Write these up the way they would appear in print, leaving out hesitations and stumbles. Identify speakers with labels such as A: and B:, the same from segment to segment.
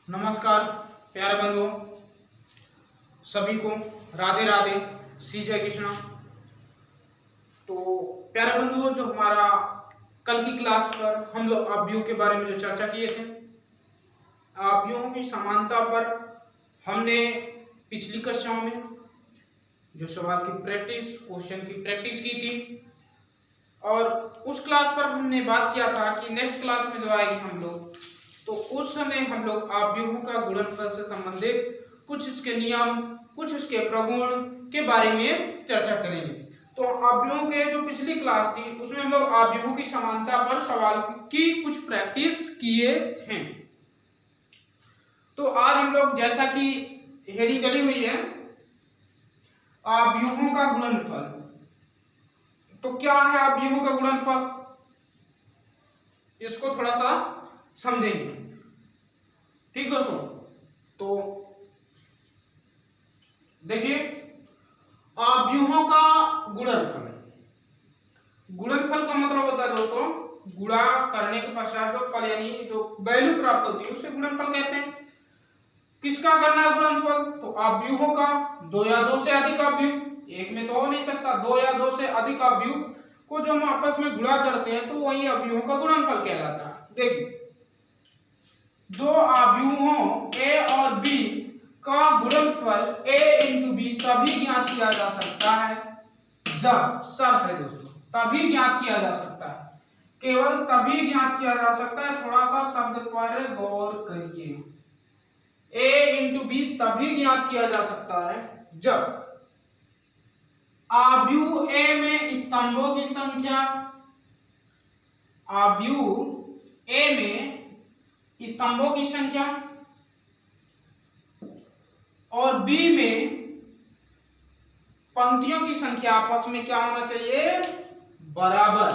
A: नमस्कार प्यारे बंधुओं, सभी को राधे राधे, श्री जय कृष्णा। तो प्यारे बंधुओं, जो हमारा कल की क्लास पर हम लोग अवयवों के बारे में जो चर्चा किए थे, अवयवों की समानता पर हमने पिछली कक्षाओं में जो सवाल की प्रैक्टिस, क्वेश्चन की प्रैक्टिस की थी, और उस क्लास पर हमने बात किया था कि नेक्स्ट क्लास में जब आएगी हम लोग, तो उस समय हम लोग अवयवों का गुणनफल से संबंधित कुछ इसके नियम, कुछ इसके प्रगुण के बारे में चर्चा करेंगे। तो अवयवों के जो पिछली क्लास थी उसमें हम लोग अवयवों की समानता पर सवाल की कुछ प्रैक्टिस किए थे। तो आज हम लोग, जैसा कि हेडिंग डली हुई है, अवयवों का गुणनफल। तो क्या है अवयवों का गुणनफल, इसको थोड़ा सा समझेंगे। ठीक दोस्तों, तो देखिए, अवयवों का गुणनफल, गुणनफल का मतलब होता है दोस्तों, गुणा करने के पश्चात जो फल यानी जो वैल्यू प्राप्त होती है उसे गुणनफल कहते हैं। किसका करना है गुणनफल? तो अवयवों का, दो या दो से अधिक अवयव, एक में तो हो नहीं सकता, दो या दो से अधिक अवयव को जो हम आपस में गुणा करते हैं तो वही अवयवों का गुणनफल कहलाता है। देखिए, दो अवयवों ए और बी का गुणनफल a इंटू बी तभी ज्ञात किया जा सकता है जब, शर्त है दोस्तों, तभी ज्ञात किया जा सकता है, केवल तभी ज्ञात किया जा सकता है। थोड़ा सा शब्द पर गौर करिए, a इंटू बी तभी ज्ञात किया जा सकता है जब अवयव a में स्तंभों की संख्या, अवयव a में स्तंभों की संख्या और b में पंक्तियों की संख्या आपस में क्या होना चाहिए? बराबर।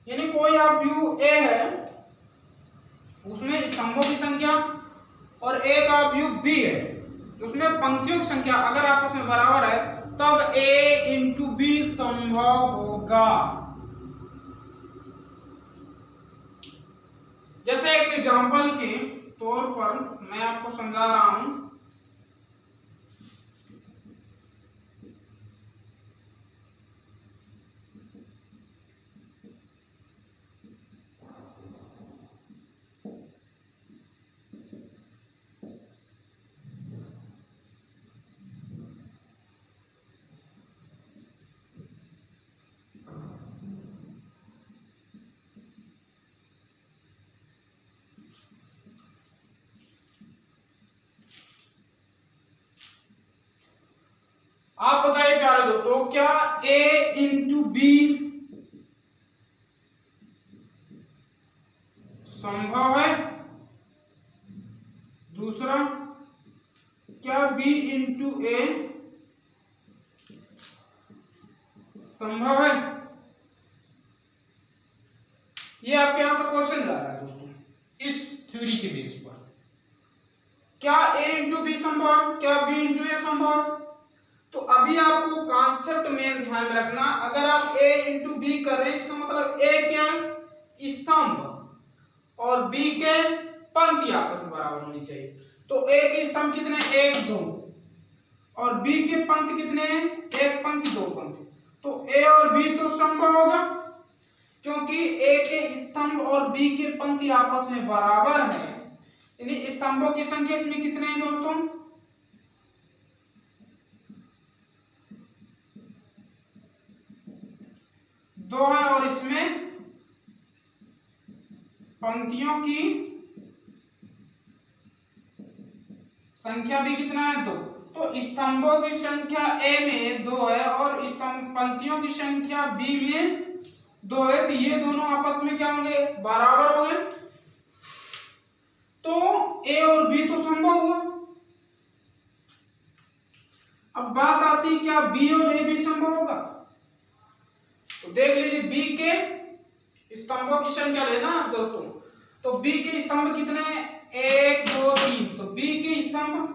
A: यानी कोई अवयव a है, उसमें स्तंभों की संख्या, और एक अवयव b है, उसमें पंक्तियों की संख्या अगर आपस में बराबर है तब a इंटू बी संभव होगा। जैसे एक एग्जाम्पल के तौर पर मैं आपको समझा रहा हूं। आप बताइए प्यारे दोस्तों, क्या a इंटू बी संभव है? दूसरा, क्या b इंटू ए संभव है? ये आपके यहां से क्वेश्चन जा रहा है दोस्तों, इस थ्योरी के बेस पर। क्या a इंटू बी संभव, क्या b इंटू ए संभव? तो अभी आपको कॉन्सेप्ट में ध्यान में रखना, अगर आप a इंटू बी कर रहे हैं इसका मतलब a के स्तंभ और b के पंक्ति आपस में बराबर होनी चाहिए। तो a के स्तंभ कितने? 1 2, और b के पंक्ति कितने? 1 पंक्ति 2 पंक्ति। तो a और b तो संभव होगा, क्योंकि a के स्तंभ और b के पंक्ति आपस में बराबर है। यानी स्तंभों की संख्या इसमें कितने हैं दोस्तों? 2 है, और इसमें पंक्तियों की संख्या भी कितना है? 2। तो स्तंभों की संख्या a में 2 है और स्तंभ पंक्तियों की संख्या b में 2 है, तो ये दोनों आपस में क्या होंगे? बराबर हो गए। तो a और b तो संभव हुआ। अब बात आती है, क्या b और a भी संभव होगा? तो देख लीजिए, b के स्तंभों की संख्या लेना आप दोस्तों, तो b के स्तंभ कितने हैं? 1 2 3। तो b के स्तंभ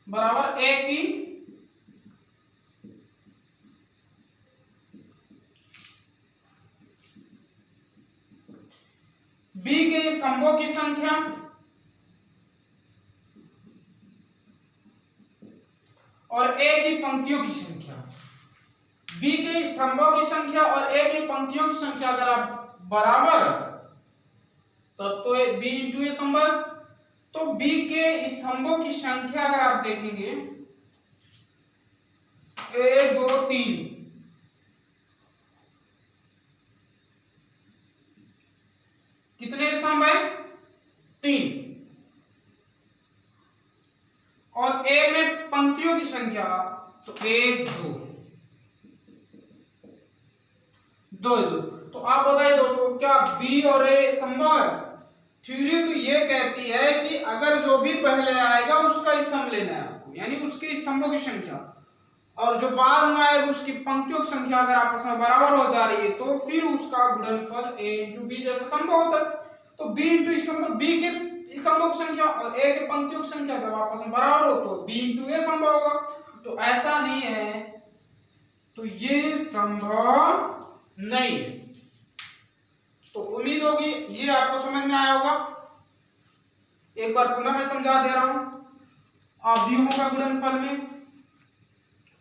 A: बराबर 1 3, बी के स्तंभों की संख्या और ए की पंक्तियों की संख्या, बी के स्तंभों की संख्या और ए की पंक्तियों की संख्या अगर आप बराबर तब तो बी इंटू ए संभव। तो बी के स्तंभों की संख्या अगर आप देखेंगे 1 2 3, कितने स्तंभ है? 3। और ए में पंक्तियों की संख्या तो 1 2 2 2। तो आप बताइए दोस्तों क्या बी और ए संभव है? थ्योरी तो ये कहती है कि अगर जो भी पहले आएगा उसका स्तंभ लेना है आपको, यानी उसके स्तंभों की संख्या, और जो बाद में आएगा उसकी पंक्तियों की संख्या अगर आपस में बराबर हो जा रही है तो फिर उसका गुणनफल a इंटू बी जैसा संभव होता है। तो b इंटू इसका मतलब b के स्तंभों की संख्या और a के पंक्तियों की संख्या जब आपस में बराबर हो तो b इंटू ए संभव होगा। तो ऐसा नहीं है, तो ये संभव नहीं है। तो उम्मीद होगी ये आपको समझ में आया होगा। एक बार पुनः मैं समझा दे रहा हूं। अवयवों का गुणनफल में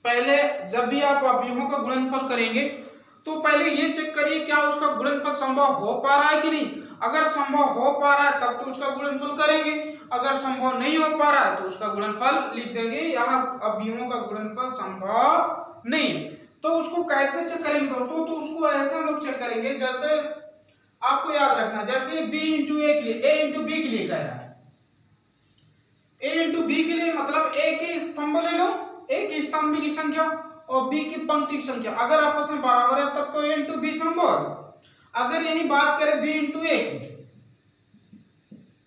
A: पहले जब भी आप अवयवों का गुणनफल करेंगे तो पहले ये चेक करिए क्या उसका गुणनफल संभव हो पा रहा है कि नहीं। अगर संभव हो पा रहा है तब तो उसका गुणनफल करेंगे, अगर संभव नहीं हो पा रहा है तो उसका गुणनफल लिख देंगे। यहाँ अवयवों का गुणनफल संभव नहीं। तो उसको कैसे चेक करेंगे दोस्तों? तो उसको ऐसे हम लोग चेक करेंगे, जैसे आपको याद रखना, जैसे b इंटू ए के लिए, a इंटू बी के लिए कह रहा है, a इंटू बी के लिए मतलब a के स्तंभ ले लो, a के स्तंभ की संख्या और b की पंक्ति की संख्या अगर आपस में बराबर है तब तो a इंटू बी संभव है। अगर यही बात करें b इंटू ए की,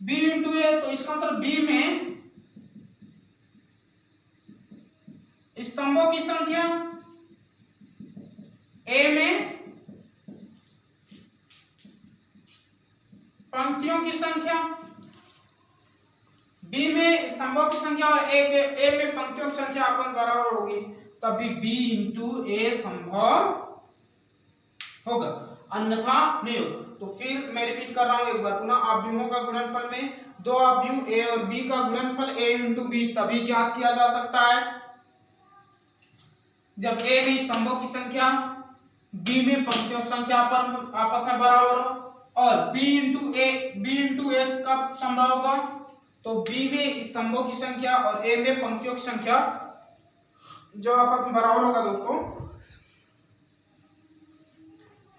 A: b इंटू ए, तो इसका मतलब b में स्तंभों की संख्या, a में पंक्तियों की संख्या, b में स्तंभों की संख्या और a में पंक्तियों की संख्या अपन बराबर होगी, तभी b इंटू ए संभव होगा, अन्यथा नहीं होगा। तो फिर मैं रिपीट कर रहा हूं एक बार पुनः, अवयवों का गुणनफल में दो अवयव a और b का गुणनफल a इंटू बी तभी ज्ञात किया जा सकता है जब a में स्तंभों की संख्या, b में पंक्तियों की संख्या आपस में बराबर हो, और b इंटू ए कब संभव होगा? तो b में स्तंभों की संख्या और a में पंक्तियों की संख्या जो आपस में बराबर होगा दोस्तों,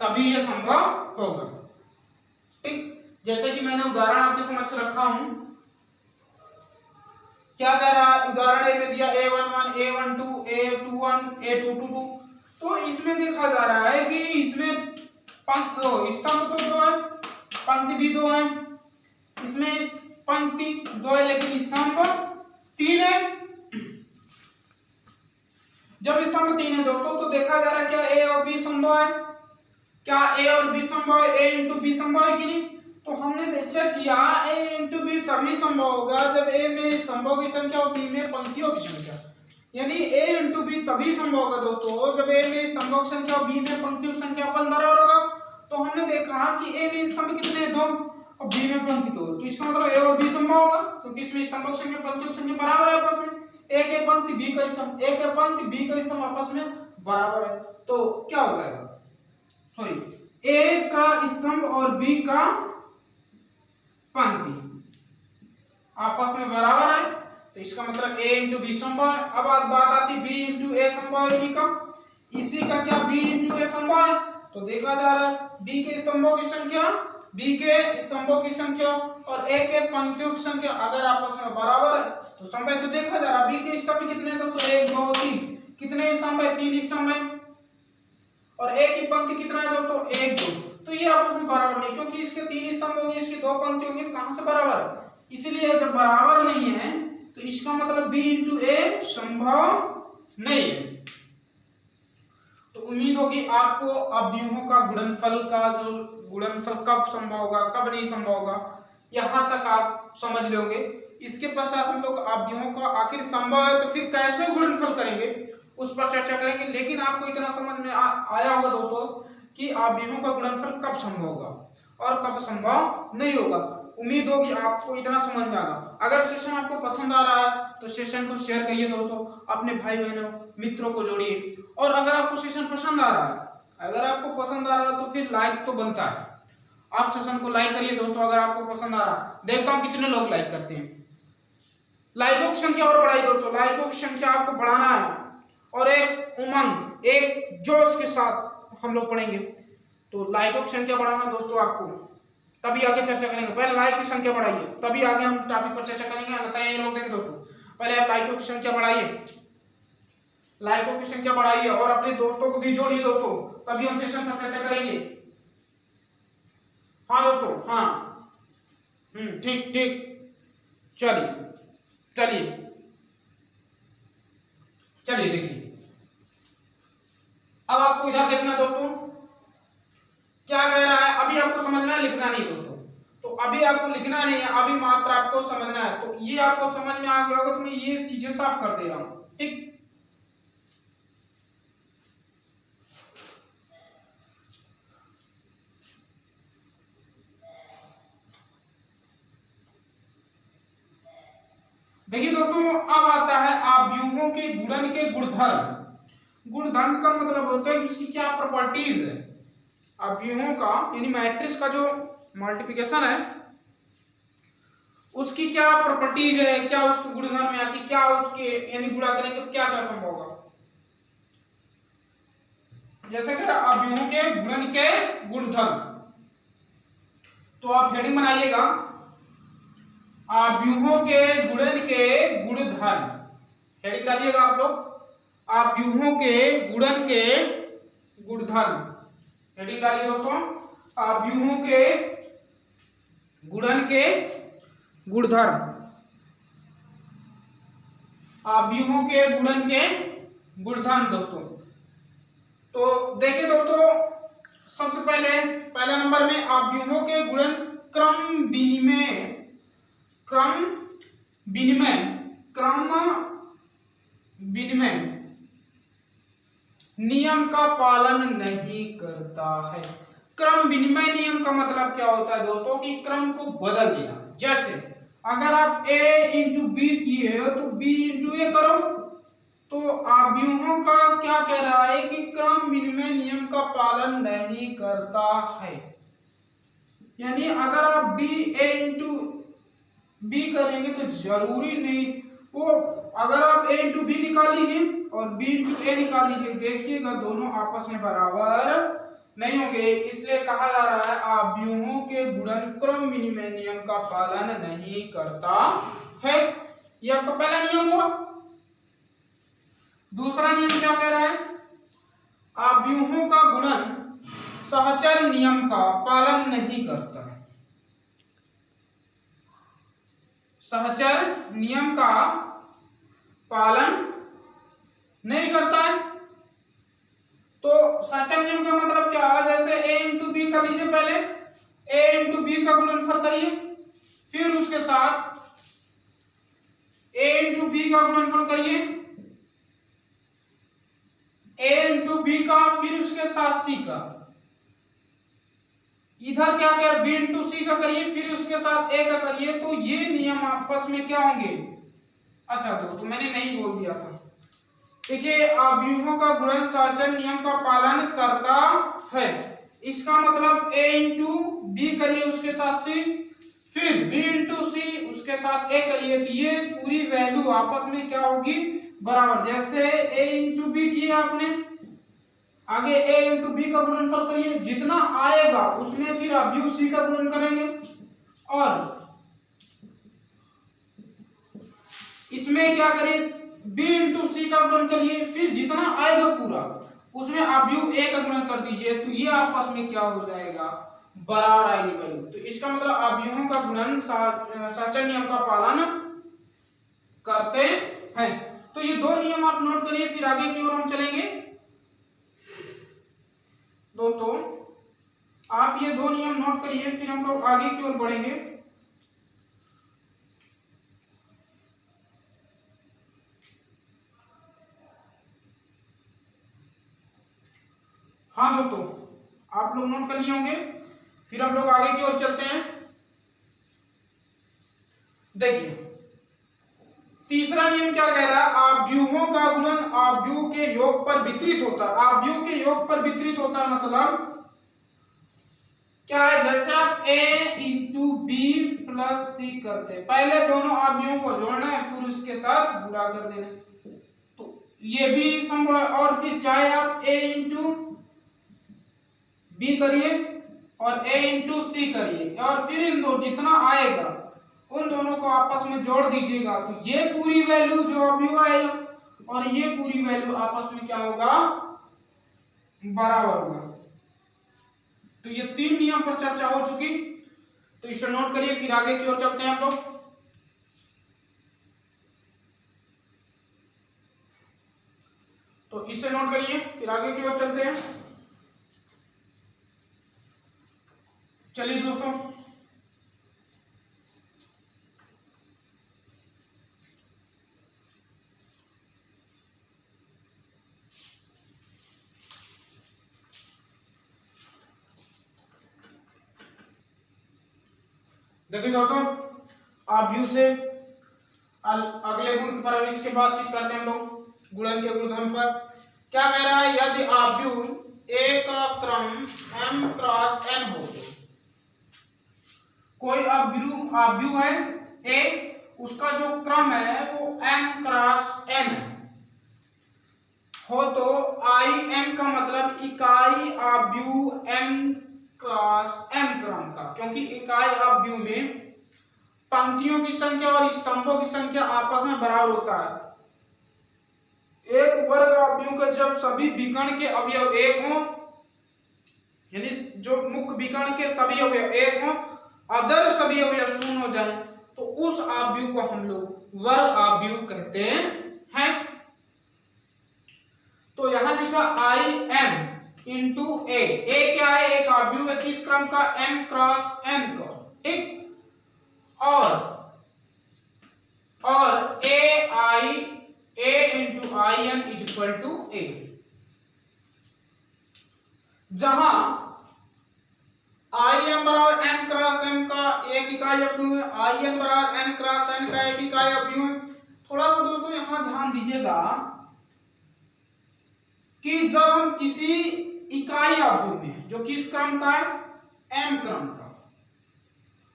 A: तभी यह संभव होगा। ठीक, जैसे कि मैंने उदाहरण आपके समक्ष रखा हूं। क्या कह रहा है? उदाहरण ए में दिया a11 a12 a21 a22। तो इसमें देखा जा रहा है कि इसमें स्तंभ तो 2 है, पंक्ति भी 2 है, इसमें पंक्ति 2 है लेकिन स्तंभ 3 है। जब स्तंभ 3 है दोस्तों तो देखा जा रहा है क्या a और b संभव है? क्या a और b संभव है? a इंटू बी संभव है कि नहीं? तो हमने चेक किया a इंटू बी तभी संभव होगा जब a में स्तंभों की संख्या और b में पंक्तियों की संख्या, यानी a इंटू बी तभी संभव होगा दोस्तों जब a में स्तंभों की संख्या और b में पंक्तियों की संख्या अपन बराबर होगा। तो हमने देखा कि a में स्तंभ कितने 2 और b में पंक्ति 2, तो इसका मतलब a और b संभव होगा क्योंकि इसमें स्तंभों की संख्या पंक्तियों की संख्या बराबर है आपस में। a के पंक्ति b का स्तंभ, a के पंक्ति b का स्तंभ आपस में बराबर है, तो क्या हो जाएगा? सॉरी, a का स्तंभ और b का पंक्ति आपस में बराबर है, तो इसका मतलब a इंटू बी संभव है। अब बात आती b इंटू ए संभव है का, इसी का क्या b इंटू ए संभव है? तो देखा जा रहा है b के स्तंभों की संख्या, b के स्तंभों की संख्या और a के पंक्तियों की संख्या अगर आपस में बराबर है तो संभव है। तो देखा जा रहा है b के स्तंभ कितने हैं दोस्तों? 1 2 3, कितने स्तंभ है? 3 स्तंभ है। और a की पंक्ति कितना है दोस्तों? 1 2, तो ये आपस में बराबर नहीं क्योंकि इसके 3 स्तंभ होंगे, इसकी 2 पंक्ति होंगी, तो कहां से बराबर है? इसीलिए जब बराबर नहीं है तो इसका मतलब b इंटू ए संभव नहीं है। तो उम्मीद होगी आपको अवयवों का गुणनफल का जो गुणनफल कब संभव होगा कब नहीं संभव होगा यहां तक आप समझ लोगे। इसके पश्चात हम लोग अवयवों का आखिर संभव है तो फिर कैसे गुणनफल करेंगे उस पर चर्चा करेंगे। लेकिन आपको इतना समझ में आया होगा दोस्तों कि अवयवों का गुणनफल कब संभव होगा और कब संभव नहीं होगा। उम्मीद होगी आपको इतना समझ में आएगा। अगर सेशन आपको पसंद आ रहा है तो सेशन को शेयर करिए दोस्तों, अपने भाई बहनों मित्रों को जोड़िए। और अगर आपको सेशन पसंद आ रहा है, तो फिर लाइक तो बनता है, आप सेशन को लाइक करिए दोस्तों अगर आपको पसंद आ रहा है। देखता हूँ कितने लोग लाइक करते हैं। लाइकों की संख्या और बढ़ाइए दोस्तों, लाइकों की संख्या आपको बढ़ाना है और एक उमंग, एक जोश के साथ हम लोग पढ़ेंगे। तो लाइकों की संख्या बढ़ाना दोस्तों आपको, तभी आगे चर्चा करेंगे। पहले लाइक की संख्या बढ़ाइए, तभी आगे हम टॉपिक पर चर्चा करेंगे, अन्यथा यही रोक देंगे दोस्तों। पहले आप लाइकों की संख्या बढ़ाइए, लाइकों की संख्या बढ़ाइए और अपने दोस्तों को भी जोड़िए दोस्तों, तभी हम सेशन पर चर्चा करेंगे। हाँ दोस्तों, हाँ, ठीक ठीक, चलिए चलिए चलिए देखिए। अब आपको इधर देखना दोस्तों, क्या कह रहा है, अभी आपको समझना है, लिखना नहीं दोस्तों। तो अभी आपको लिखना नहीं है, अभी मात्र आपको समझना है। तो ये आपको समझ में आ गया होगा, तो मैं ये चीजें साफ कर दे रहा हूं, ठीक। देखिए दोस्तों, अब आता है आव्यूहों के गुणन के गुणधर्म। गुणधर्म का मतलब होता है कि उसकी क्या प्रॉपर्टीज है। आव्यूहों का यानी मैट्रिक्स का जो मल्टीप्लिकेशन है उसकी क्या प्रॉपर्टीज है, क्या उसके गुणधर्म है, कि क्या उसके यानी गुणा करेंगे तो क्या क्या संभव होगा। जैसे कि आव्यूहों के गुणन के गुणधर्म, तो आप हेडिंग बनाइएगा, आव्यूहों के गुणन के गुणधर्म, हेडिंग डालिएगा आप लोग, आव्यूहों के गुणन के गुणधर्म, हेडिंग डालिए दोस्तों, आव्यूहों के गुणन के गुणधर्म, आव्यूहों के गुणन के गुणधर्म दोस्तों। तो देखिए दोस्तों, सबसे पहले पहला नंबर में आव्यूहों के गुणन क्रम विनिमय, क्रम विनिमय, क्रम विनिमय नियम का पालन नहीं करता है। क्रम विनिमय नियम का मतलब क्या होता है दोस्तों, कि क्रम को बदल देना। जैसे अगर आप a इंटू बी किए हो तो b इंटू ए करो, तो आव्यूहों का क्या कह रहा है कि क्रम विनिमय नियम का पालन नहीं करता है। यानी अगर आप b a इंटू बी करेंगे तो जरूरी नहीं वो, अगर आप a इंटू बी निकाल लीजिए और b इंटू ए निकाल लीजिए, देखिएगा दोनों आपस में बराबर नहीं होंगे। इसलिए कहा जा रहा है आव्यूहों के गुणन क्रम विनिमय नियम का पालन नहीं करता है। यह आपका पहला नियम हुआ। दूसरा नियम क्या कह रहा है, आव्यूहों का गुणन सहचर नियम का पालन नहीं करता है। सहचर नियम का पालन नहीं करता है। तो सहचर नियम का मतलब क्या है, जैसे a इंटू बी कर लीजिए, पहले a इंटू बी का गुणनफल करिए, फिर उसके साथ a इंटू बी का गुणनफल करिए, a इंटू बी का, फिर उसके साथ c का, इधर क्या कर b इंटू सी का करिए, फिर उसके साथ a का करिए, तो ये नियम आपस में क्या होंगे। अच्छा दोस्तों, मैंने नहीं बोल दिया था। देखिए, आव्यूहों का गुणन सहचर नियम का पालन करता है, इसका मतलब a इंटू बी करिए उसके साथ c, फिर b इंटू सी उसके साथ a करिए, तो ये पूरी वैल्यू आपस में क्या होगी, बराबर। जैसे a इंटू बी किए आपने, आगे a इंटू बी का गुणनफल करिए, जितना आएगा उसमें फिर अवयव c का गुणन करेंगे, और इसमें क्या करिए, b इंटू सी का गुणन करिए, फिर जितना आएगा पूरा उसमें अवयव a का गुणन कर दीजिए, तो ये आपस में क्या हो जाएगा, बराबर आएगी वैल्यू। तो इसका मतलब अवयवों का गुणन सहचर नियम का पालन करते हैं। तो ये दो नियम आप नोट करिए, फिर आगे की ओर हम चलेंगे दोस्तों। आप ये दो नियम नोट करिए, फिर हम लोग आगे की ओर बढ़ेंगे। हाँ दोस्तों, आप लोग नोट कर लिए होंगे, फिर हम लोग आगे की ओर चलते हैं। देखिए तीसरा नियम क्या कह रहा है, आव्यूहों का गुणन आव्यूह के योग पर वितरित होता है। आव्यूह के योग पर वितरित होता है मतलब क्या है, जैसे आप a इंटू बी प्लस सी करते हैं, पहले दोनों आव्यूहों को जोड़ना है फिर उसके साथ गुणा कर देना, तो ये भी संभव है। और फिर चाहे आप a इंटू बी करिए और a इंटू सी करिए और फिर इन दो जितना आएगा उन दोनों को आपस में जोड़ दीजिएगा, तो ये पूरी वैल्यू जो अव्यूह आएगा और ये पूरी वैल्यू आपस में क्या होगा, बराबर होगा। तो ये 3 नियम पर चर्चा हो चुकी, तो इसे नोट करिए, फिर आगे की ओर चलते हैं हम लोग। तो इसे नोट करिए, फिर आगे की ओर चलते हैं। चलिए दोस्तों, देखिए दोस्तों, आव्यूह से अगले गुण पर इसके बातचीत करते हैं हम लोग, गुणन के गुणधर्म पर। क्या कह रहा है, यदि आव्यूह ए का क्रम m क्रॉस n हो, कोई आव्यूह है a, उसका जो क्रम है वो m क्रॉस n हो, तो im का मतलब इकाई आव्यूह m क्रॉस m क्रम का, क्योंकि इकाई आव्यूह में पंक्तियों की संख्या और स्तंभों की संख्या आपस में बराबर होता है। एक वर्ग आव्यूह का जब सभी विकर्ण के अवयव एक हों, यानी जो मुख्य विकर्ण के सभी अवयव एक हों, अदर सभी अवयव शून्य हो जाए, तो उस आव्यूह को हम लोग वर्ग आव्यूह कहते हैं। तो यहां लिखा im इंटू ए क्या है, एक आव्यूह है किस क्रम का, m क्रॉस n का, ठीक। और a into in is equal to a, जहां im बराबर m क्रॉस m का एक इकाई अव्यूह है, in बराबर n क्रॉस n का एक इकाई अव्यूह है। थोड़ा सा दोस्तों यहां ध्यान दीजिएगा कि जब हम किसी इकाई अव्यूह में जो किस क्रम का है, m क्रम का,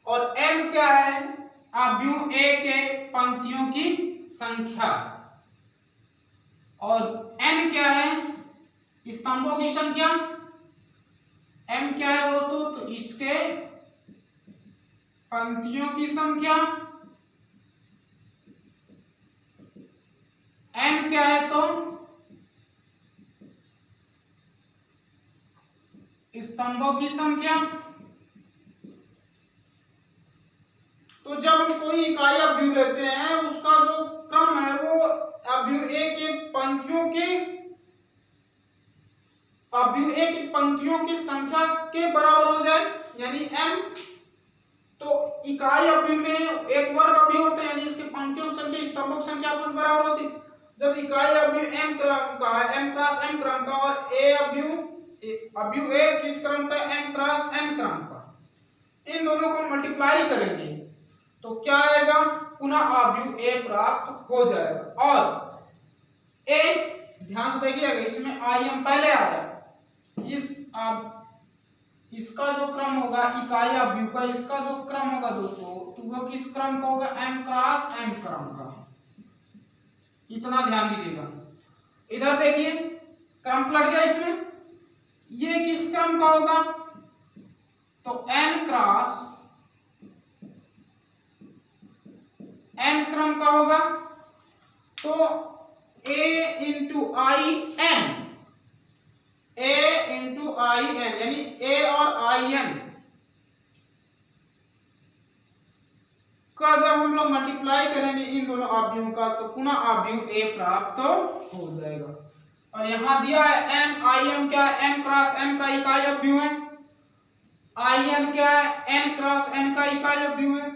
A: और m क्या है, अव्यूह a के पंक्तियों की संख्या, और n क्या है, स्तंभों की संख्या। m क्या है दोस्तों, तो इसके पंक्तियों की संख्या, n क्या है तो स्तंभों की संख्या। तो जब हम कोई इकाई अव्यूह लेते हैं, उसका जो क्रम है वो अव्यूह a के पंक्तियों की संख्या के बराबर हो जाए, यानी m। तो इकाई अव्यूह में एक वर्ग अव्यूह होते हैं, यानी इसके पंक्तियों की संख्या स्तंभों की संख्या आपस में बराबर होती है। जब इकाई अव्यूह m क्रम का है, m क्रॉस m क्रम का, और a अव्यूह a किस क्रम का, m क्रॉस m क्रम का, इन दोनों को मल्टीप्लाई करेंगे तो क्या आएगा, पुनः अव्यूह a प्राप्त हो जाएगा। और a ध्यान से देखिएगा, इसमें im पहले आया, इसका जो क्रम होगा इकाई अव्यूह का, इसका जो क्रम होगा दोस्तों, तो वो किस क्रम का होगा, m क्रॉस m क्रम का। इतना ध्यान दीजिएगा। इधर देखिए क्रम पलट गया, इसमें ये किस क्रम का होगा, तो n क्रॉस n क्रम का होगा। तो a इंटू आई एन यानी a और in का जब हम लोग मल्टीप्लाई करेंगे इन दोनों अव्यूहों का, तो पुनः अव्यूह a प्राप्त हो जाएगा। और यहां दिया है m, im क्या है, m क्रॉस m का इकाई अव्यूह है, in क्या है, n क्रॉस n का इकाई अव्यूह है,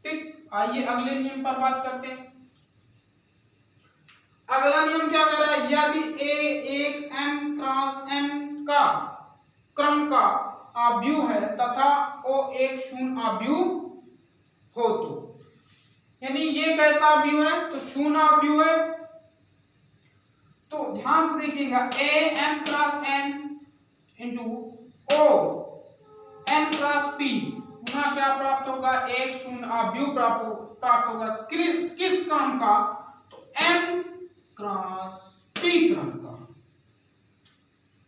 A: ठीक। आइए अगले नियम पर बात करते हैं। अगला नियम क्या कह रहा है, यदि a एक m क्रॉस n का क्रम का आव्यूह है तथा वो एक शून्य आव्यूह हो तो, यानी ये कैसा आव्यूह है, तो शून्य आव्यूह है। तो ध्यान से देखिएगा, A M cross N into O N cross P, पुनः क्या प्राप्त होगा, एक शून्य आव्यूह प्राप्त होगा। किस क्रम का, तो एम क्रॉस पी क्रम का।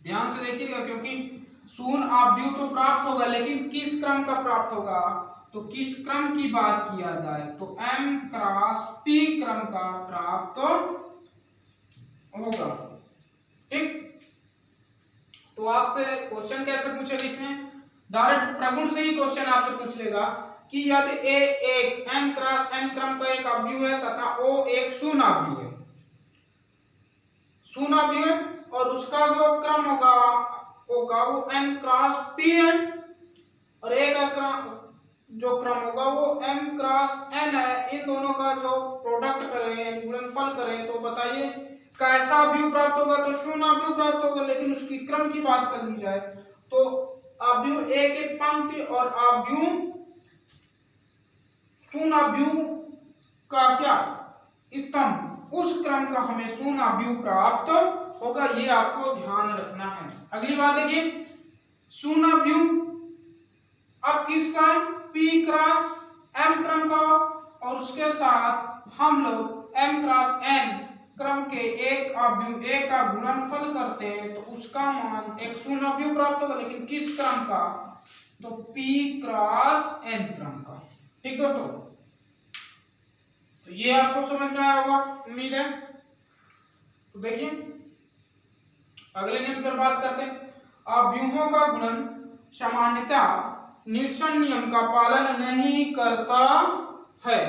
A: ध्यान से देखिएगा, क्योंकि शून्य आव्यूह तो प्राप्त होगा, लेकिन किस क्रम का प्राप्त होगा, तो किस क्रम की बात किया जाए, तो m क्रॉस p क्रम का प्राप्त होगा। ठीक, तो आपसे क्वेश्चन कैसे पूछेगा, इसमें डायरेक्ट प्रगुण से ही क्वेश्चन आपसे पूछ लेगा कि यदि a एक m क्रॉस n क्रम का एक आव्यूह है तथा o एक शून्य आव्यूह है, शून्य आव्यूह है, और उसका जो क्रम होगा वो n क्रॉस p है, और एक जो क्रम होगा वो m क्रॉस n है। इन दोनों का जो प्रोडक्ट करें, गुणनफल करें, तो बताइए कैसा आव्यूह प्राप्त होगा, तो शून्य आव्यूह प्राप्त होगा। लेकिन उसकी क्रम की बात कर ली जाए तो आव्यूह एक एक पंक्ति और आव्यूह शून्य आव्यूह का क्या स्तंभ, उस क्रम का हमें शून्य आव्यूह प्राप्त होगा, ये आपको ध्यान रखना है। अगली बात देखिए, शून्य आव्यूह अब किसका है, p क्रॉस m क्रम का, और उसके साथ हम लोग m क्रॉस n क्रम के एक आव्यूह a का गुणनफल करते हैं, तो उसका मान एक शून्य आव्यूह प्राप्त होगा, लेकिन किस क्रम का, तो p क्रॉस n क्रम का। ठीक दोस्तों, तो ये आपको समझ में आया होगा, उम्मीद है। तो देखिए अगले नियम पर बात करते हैं। आव्यूहों का गुणन सामान्यतः निरसन नियम का पालन नहीं करता है।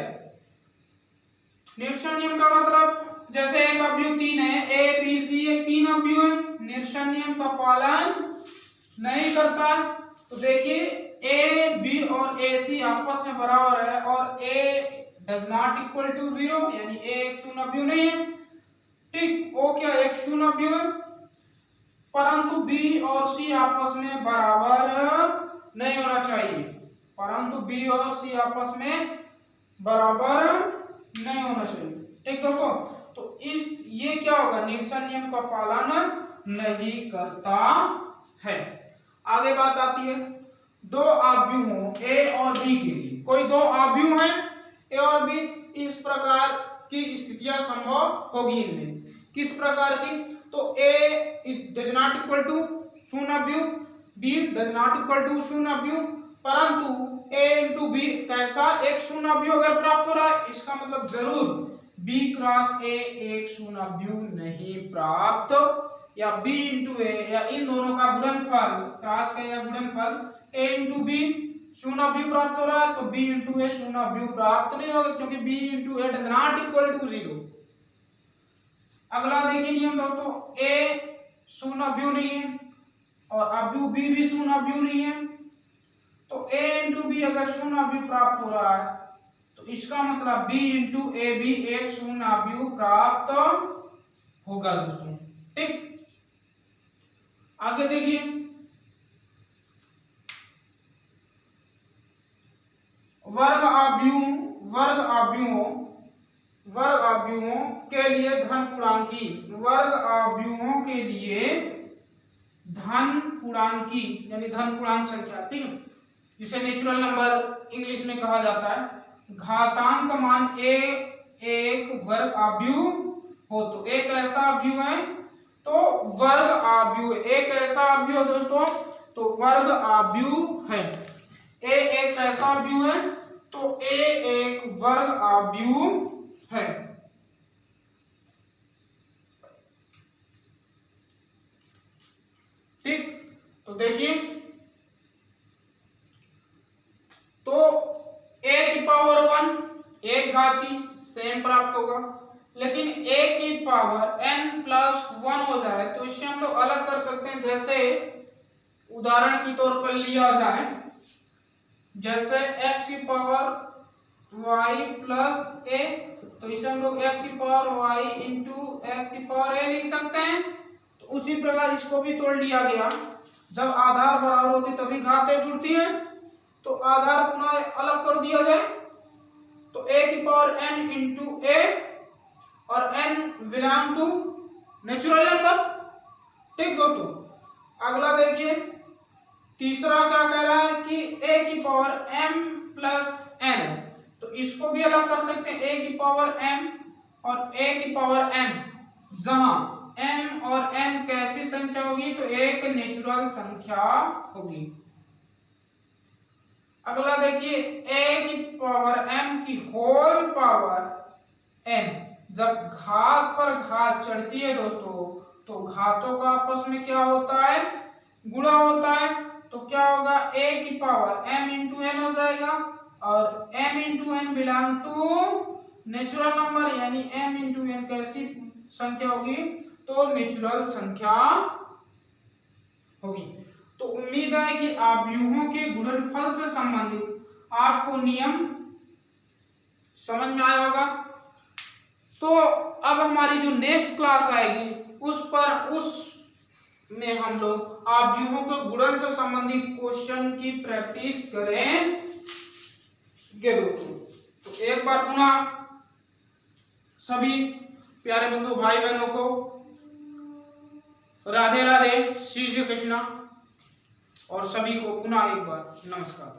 A: निरसन नियम का मतलब, जैसे एक आव्यूह 3 है, ए बी सी एक 3 आव्यूह है, निरसन नियम का पालन नहीं करता। तो देखिए ए बी और ए सी आपस में बराबर है, और ए डज नॉट इक्वल टू 0, यानी ए एक शून्य आव्यूह नहीं है। ठीक, ओ क्या एक शून्य आव्यूह है, परंतु बी और सी आपस में बराबर नहीं होना चाहिए, परंतु बी और सी आपस में बराबर नहीं होना चाहिए। ठीक दोस्तों, तो ये क्या होगा, निरसन नियम का पालन नहीं करता है। आगे बात आती है दो आव्यूहों ए और बी के लिए। कोई दो आव्यूह हैं ए और बी, इस प्रकार की स्थितियां संभव होगी इनमें। किस प्रकार की, तो A does not equal to शून्य आव्यूह, B does not equal to शून्य आव्यूह, परंतु ए इंटू बी कैसा एक शून्य आव्यूह अगर प्राप्त हो रहा है, इसका मतलब जरूर बी क्रॉस ए एक शून्य आव्यूह नहीं प्राप्त, या बी इंटू ए या इन दोनों का गुणनफल, क्रॉस का या गुणनफल ए इंटू बी शून्य आव्यूह प्राप्त हो रहा है, तो बी इंटू ए शून्य आव्यूह प्राप्त नहीं होगा, क्योंकि B into A does not equal to 0। अगला देखिए नियम दोस्तों, ए शून्य आव्यूह नहीं है और आव्यूह बी भी शून्य आव्यूह नहीं है, तो ए इंटू बी अगर शून्य आव्यूह प्राप्त हो रहा है, तो इसका मतलब बी इंटू ए भी एक शून्य आव्यूह प्राप्त होगा दोस्तों। ठीक, आगे देखिए, वर्ग आव्यूहों के लिए धन पूर्णांकी, वर्ग आव्यूहों के लिए धन पूर्णांकी यानी धन पूर्णांक संख्या, ठीक है, जिसे नेचुरल नंबर इंग्लिश में कहा जाता है, घातांक मान ए एक वर्ग आव्यूह हो, तो एक ऐसा आव्यूह है, तो वर्ग आव्यूह एक ऐसा आव्यूह दोस्तों, तो वर्ग आव्यूह है। ए एक ऐसा आव्यूह है, तो ए एक वर्ग आव्यूह है। ठीक, तो देखिए, तो a की पावर 1 एक घाती सेम प्राप्त होगा, लेकिन a की पावर n प्लस 1 हो जाए तो इससे हम लोग अलग कर सकते हैं। जैसे उदाहरण के तौर पर लिया जाए, जैसे x की पावर y प्लस a, तो इसे हम लोग x की पावर y इंटू x की पावर a लिख सकते हैं। तो उसी प्रकार इसको भी तोड़ लिया गया, जब आधार बराबर होती तभी घातें जुड़ती हैं। तो आधार पुनः अलग कर दिया जाए तो a की पावर n इंटू a और n belong to natural number. ठीक दोस्तों, अगला देखिए तीसरा क्या कह रहा है कि a की पावर m प्लस n, तो इसको भी अलग कर सकते हैं, a की पावर m और a की पावर n, जहां m और n कैसी संख्या होगी तो एक नेचुरल संख्या होगी। अगला देखिए a की पावर m की होल पावर n, जब घात पर घात चढ़ती है दोस्तों तो घातों का आपस में क्या होता है, गुणा होता है। तो क्या होगा, a की पावर m इंटू n हो जाएगा और m into n belong to natural number, यानी m इंटू n कैसी संख्या होगी तो नेचुरल संख्या होगी। तो उम्मीद है कि आव्यूहों के गुणनफल से संबंधित आपको नियम समझ में आया होगा। तो अब हमारी जो नेक्स्ट क्लास आएगी उस में हम लोग आव्यूहों के गुणन से संबंधित क्वेश्चन की प्रैक्टिस करेंगे दोस्तों। तो एक बार पुनः सभी प्यारे बंधु भाई बहनों को राधे राधे, श्री कृष्णा, और सभी को पुनः एक बार नमस्कार।